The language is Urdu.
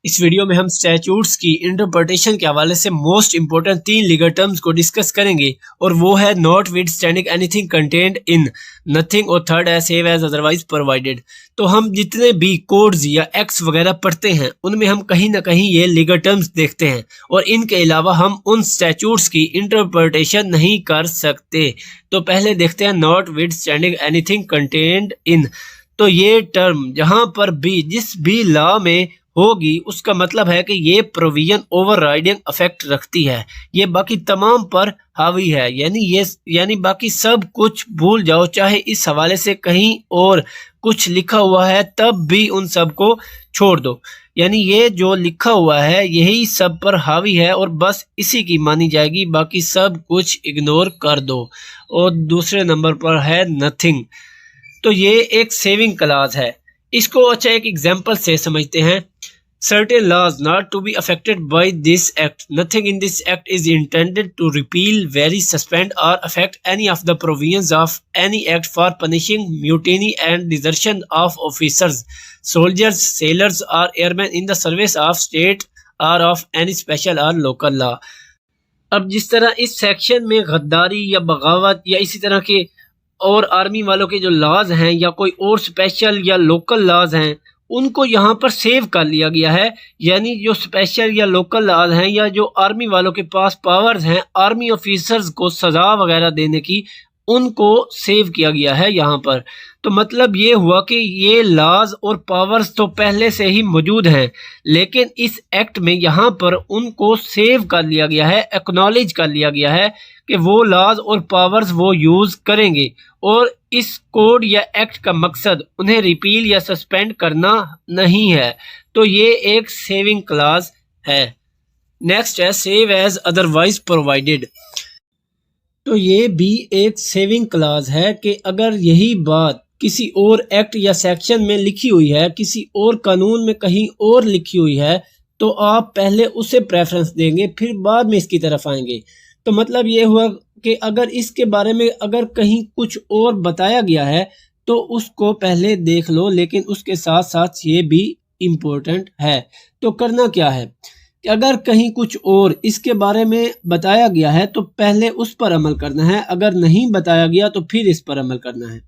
اس ویڈیو میں ہم اسٹیچوٹس کی انٹرپریٹیشن کے حوالے سے موسٹ امپورٹنٹ 3 لیگل ٹرمز کو ڈسکس کریں گے، اور وہ ہے notwithstanding anything contained in, nothing, اور تھرڈ ہے سیو ایز ادروائز پرووائڈیڈ۔ تو ہم جتنے بھی کوڈز یا ایکٹس وغیرہ پڑھتے ہیں ان میں ہم کہیں نہ کہیں یہ لیگل ٹرمز دیکھتے ہیں، اور ان کے علاوہ ہم ان اسٹیچوٹس کی انٹرپریٹیشن نہیں کر سکتے۔ تو پہلے دیکھتے ہیں notwithstanding anything contained in. تو یہ ٹرم جہاں پر بھی جس بھی لا میں ہوگی اس کا مطلب ہے کہ یہ پروویژن اوور رائڈنگ افیکٹ رکھتی ہے، یہ باقی تمام پر حاوی ہے، یعنی باقی سب کچھ بھول جاؤ، چاہے اس حوالے سے کہیں اور کچھ لکھا ہوا ہے تب بھی ان سب کو چھوڑ دو، یعنی یہ جو لکھا ہوا ہے یہی سب پر حاوی ہے اور بس اسی کی مانی جائے گی، باقی سب کچھ اگنور کر دو۔ اور دوسرے نمبر پر ہے نتھنگ۔ تو یہ ایک سیونگ کلاز ہے، اس کو اچھا ایک ایگزامپل سے سمجھتے ہیں۔ Certain laws not to be affected by this act. Nothing in this act is intended to repeal, vary, suspend or affect any of the provisions of any act for punishing mutiny and desertion of officers, soldiers, sailors or airmen in the service of state or of any special or local law. اب جس طرح اس سیکشن میں غداری یا بغاوت یا اسی طرح کے اور آرمی والوں کے جو لاز ہیں یا کوئی اور اسپیشل یا لوکل لاز ہیں ان کو یہاں پر سیو کر لیا گیا ہے، یعنی جو اسپیشل یا لوکل لاز ہیں یا جو آرمی والوں کے پاس پاورز ہیں آرمی آفیسرز کو سزا وغیرہ دینے کی، ان کو سیو کیا گیا ہے یہاں پر۔ تو مطلب یہ ہوا کہ یہ لاز اور پاورز تو پہلے سے ہی موجود ہیں، لیکن اس ایکٹ میں یہاں پر ان کو سیو کر لیا گیا ہے، ایکنالج کر لیا گیا ہے کہ وہ لاز اور پاورز وہ یوز کریں گے، اور اس کوڈ یا ایکٹ کا مقصد انہیں ریپیل یا سسپینڈ کرنا نہیں ہے۔ تو یہ ایک سیونگ کلاز ہے۔ نیکسٹ ہے سیو ایز ادروائز پرووائڈیڈ۔ تو یہ بھی ایک سیونگ کلاز ہے کہ اگر یہی بات کسی اور ایکٹ یا سیکشن میں لکھی ہوئی ہے، کسی اور قانون میں کہیں اور لکھی ہوئی ہے، تو آپ پہلے اسے پریفرنس دیں گے پھر بعد میں اس کی طرف آئیں گے۔ تو مطلب یہ ہوا کہ اگر اس کے بارے میں اگر کہیں کچھ اور بتایا گیا ہے تو اس کو پہلے دیکھ لو، لیکن اس کے ساتھ ساتھ یہ بھی امپورٹنٹ ہے۔ تو کرنا کیا ہے کہ اگر کہیں کچھ اور اس کے بارے میں بتایا گیا ہے تو پہلے اس پر عمل کرنا ہے، اگر نہیں بتایا گیا تو پھر اس پر عمل کرنا ہے۔